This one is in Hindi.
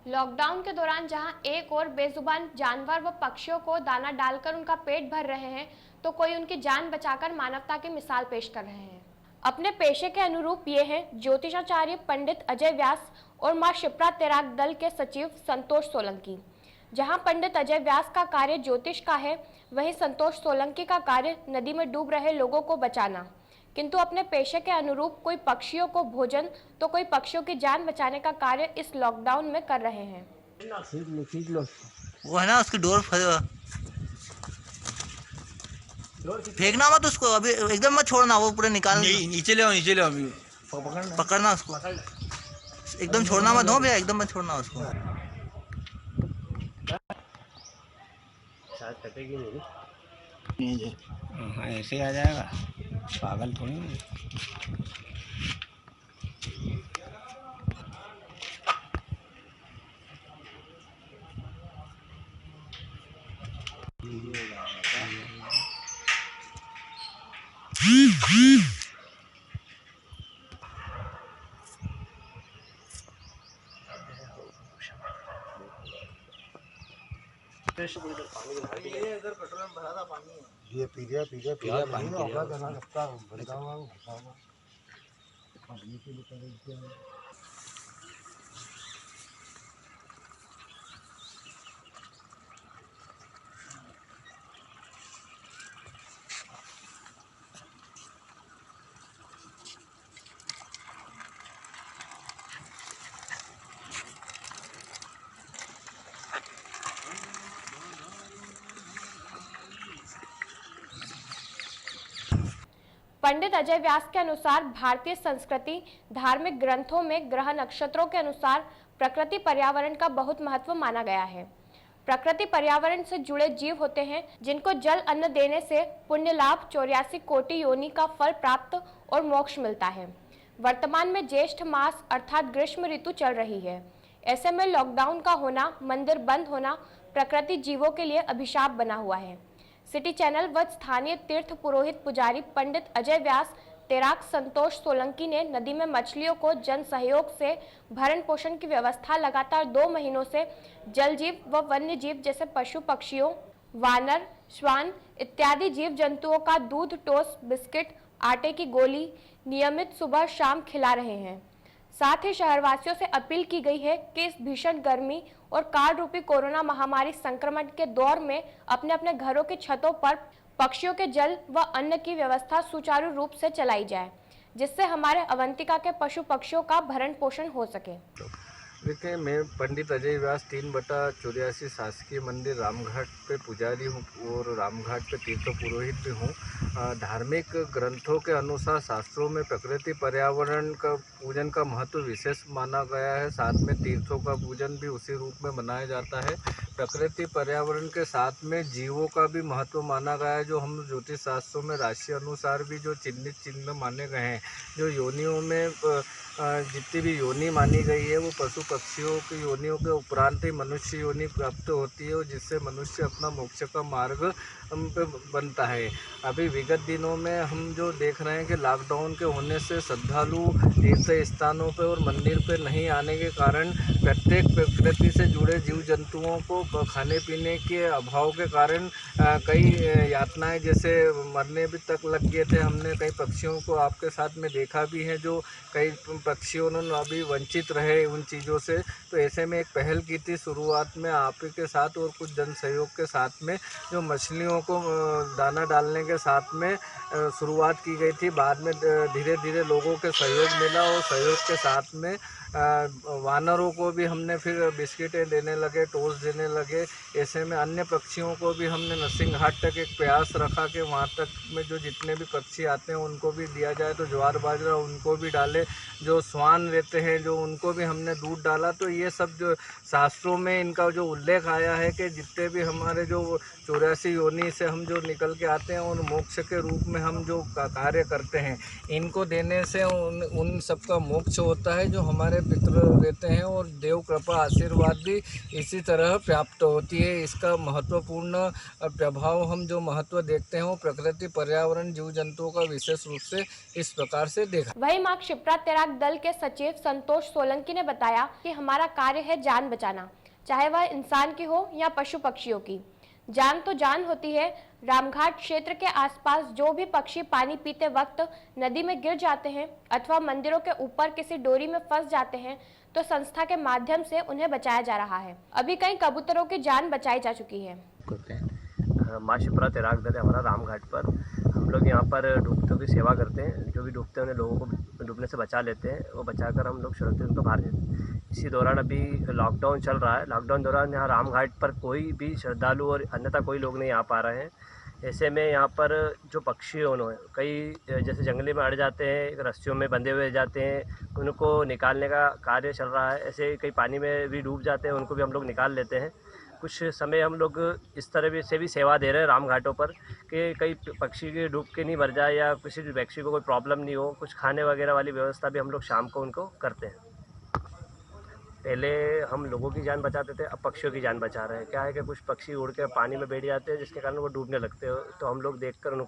लॉकडाउन के दौरान जहां एक और बेजुबान जानवर व पक्षियों को दाना डालकर उनका पेट भर रहे हैं, तो कोई उनकी जान बचाकर मानवता की मिसाल पेश कर रहे हैं। अपने पेशे के अनुरूप ये हैं ज्योतिषाचार्य पंडित अजय व्यास और मां शिप्रा तेराक दल के सचिव संतोष सोलंकी। जहां पंडित अजय व्यास का कार्य ज्योतिष का है, वहीं संतोष सोलंकी का कार्य नदी में डूब रहे लोगों को बचाना। किंतु अपने पेशे के अनुरूप कोई पक्षियों को भोजन तो कोई पक्षियों की जान बचाने का कार्य इस लॉकडाउन में कर रहे हैं। खींच लो। वो है ना उसकी डोर फेंकना मत उसको, अभी एकदम मत छोड़ना, वो पूरे निकाल नीचे ले आओ अभी पकड़ना उसको, एकदम छोड़ना मत हो भैया, एकदम मत छोड़ना उसको। शायद कटेगी नहीं। हाँ ऐसे आ जाएगा, पागल थोड़ी है। ये इधर पेट्रोल में भरा था पानी है। ये पी गया पानी में होगा तो ना लगता भड़का हुआ भड़का हुआ पानी के लिए पंडित अजय व्यास के अनुसार भारतीय संस्कृति धार्मिक ग्रंथों में ग्रह नक्षत्रों के अनुसार प्रकृति पर्यावरण का बहुत महत्व माना गया है। प्रकृति पर्यावरण से जुड़े जीव होते हैं जिनको जल अन्न देने से पुण्य लाभ 84 कोटि योनि का फल प्राप्त और मोक्ष मिलता है। वर्तमान में ज्येष्ठ मास अर्थात ग्रीष्म ऋतु चल रही है। ऐसे में लॉकडाउन का होना, मंदिर बंद होना प्रकृति जीवों के लिए अभिशाप बना हुआ है। सिटी चैनल व स्थानीय तीर्थ पुरोहित पुजारी पंडित अजय व्यास तेराक संतोष सोलंकी ने नदी में मछलियों को जन सहयोग से भरण पोषण की व्यवस्था लगातार 2 महीनों से जल जीव व वन्य जीव जैसे पशु पक्षियों, वानर, श्वान इत्यादि जीव जंतुओं का दूध, टोस्ट, बिस्किट, आटे की गोली नियमित सुबह शाम खिला रहे हैं। साथ ही शहरवासियों से अपील की गई है कि इस भीषण गर्मी और काल रूपी कोरोना महामारी संक्रमण के दौर में अपने अपने घरों की छतों पर पक्षियों के जल व अन्न की व्यवस्था सुचारू रूप से चलाई जाए, जिससे हमारे अवंतिका के पशु पक्षियों का भरण पोषण हो सके। देखिए, मैं पंडित अजय व्यास 3/84 शासकीय मंदिर रामघाट पे पुजारी हूँ और रामघाट पे तीर्थ पुरोहित भी हूँ। धार्मिक ग्रंथों के अनुसार शास्त्रों में प्रकृति पर्यावरण का पूजन का महत्व विशेष माना गया है। साथ में तीर्थों का पूजन भी उसी रूप में मनाया जाता है। प्रकृति पर्यावरण के साथ में जीवों का भी महत्व माना गया है, जो हम ज्योतिष शास्त्रों में राशि अनुसार भी जो चिन्हित चिन्ह माने गए हैं। जो योनियों में जितनी भी योनि मानी गई है वो पशु पक्षियों की योनियों के उपरांत ही मनुष्य योनि प्राप्त होती है, और जिससे मनुष्य अपना मोक्ष का मार्ग हम पे बनता है। अभी विगत दिनों में हम जो देख रहे हैं कि लॉकडाउन के होने से श्रद्धालु तीर्थ स्थानों पे और मंदिर पे नहीं आने के कारण प्रत्येक प्रकृति से जुड़े जीव जंतुओं को खाने पीने के अभाव के कारण कई यातनाएं जैसे मरने भी तक लग गए थे। हमने कई पक्षियों को आपके साथ में देखा भी है, जो कई पक्षियों ने अभी वंचित रहे उन चीज़ों से। तो ऐसे में एक पहल की थी शुरुआत में आप ही के साथ और कुछ जन सहयोग के साथ में, जो मछलियों को दाना डालने के साथ में शुरुआत की गई थी। बाद में धीरे धीरे लोगों के सहयोग मिला और सहयोग के साथ में वानरों को भी हमने फिर बिस्किटें देने लगे, टोस्ट देने लगे। ऐसे में अन्य पक्षियों को भी हमने नरसिंहघाट तक एक प्रयास रखा कि वहाँ तक में जो जितने भी पक्षी आते हैं उनको भी दिया जाए। तो ज्वार बाजरा उनको भी डाले, जो स्वान रहते हैं जो उनको भी हमने दूध डाला। तो ये सब जो शास्त्रों में इनका जो उल्लेख आया है कि जितने भी हमारे जो 84 योनि से हम जो निकल के आते हैं और मोक्ष के रूप में हम जो कार्य करते हैं, इनको देने से उन सबका मोक्ष होता है। जो हमारे पितृ रहते हैं और देव कृपा आशीर्वाद भी इसी तरह प्राप्त होती है। इसका महत्वपूर्ण प्रभाव हम जो महत्व देखते हैं वो प्रकृति, पर्यावरण, जीव जंतुओं का विशेष रूप से इस प्रकार से देखा। वहीं मां क्षिप्रा तैराक दल के सचिव संतोष सोलंकी ने बताया कि हमारा कार्य है जान बचाना, चाहे वह इंसान की हो या पशु पक्षियों की। जान तो जान होती है। रामघाट क्षेत्र के आसपास जो भी पक्षी पानी पीते वक्त नदी में गिर जाते हैं अथवा मंदिरों के ऊपर किसी डोरी में फंस जाते हैं तो संस्था के माध्यम से उन्हें बचाया जा रहा है। अभी कई कबूतरों की जान बचाई जा चुकी है। माँ क्षिप्रा तैराक दल है हमारा रामघाट पर। हम लोग यहाँ पर डूबतों की सेवा करते हैं। जो भी डूबते हैं उन्हें लोगों को डूबने से बचा लेते हैं। वो बचाकर हम लोग सुरक्षित उनको बाहर देते हैं। इसी दौरान अभी लॉकडाउन चल रहा है। लॉकडाउन दौरान यहाँ रामघाट पर कोई भी श्रद्धालु और अन्यथा कोई लोग नहीं आ पा रहे हैं। ऐसे में यहाँ पर जो पक्षी उन्होंने कई जैसे जंगली में अड़ जाते हैं, रस्सियों में बंधे हुए जाते हैं, उनको निकालने का कार्य चल रहा है। ऐसे कई पानी में भी डूब जाते हैं, उनको भी हम लोग निकाल लेते हैं। कुछ समय हम लोग इस तरह से भी सेवा दे रहे हैं राम घाटों पर कि कई पक्षी के डूब के नहीं मर जाए या किसी भी पक्षी को कोई प्रॉब्लम नहीं हो। कुछ खाने वगैरह वाली व्यवस्था भी हम लोग शाम को उनको करते हैं। पहले हम लोगों की जान बचाते थे, अब पक्षियों की जान बचा रहे हैं। क्या है कि कुछ पक्षी उड़ के पानी में बैठ जाते हैं जिसके कारण वो डूबने लगते हैं, तो हम लोग देखकर उनको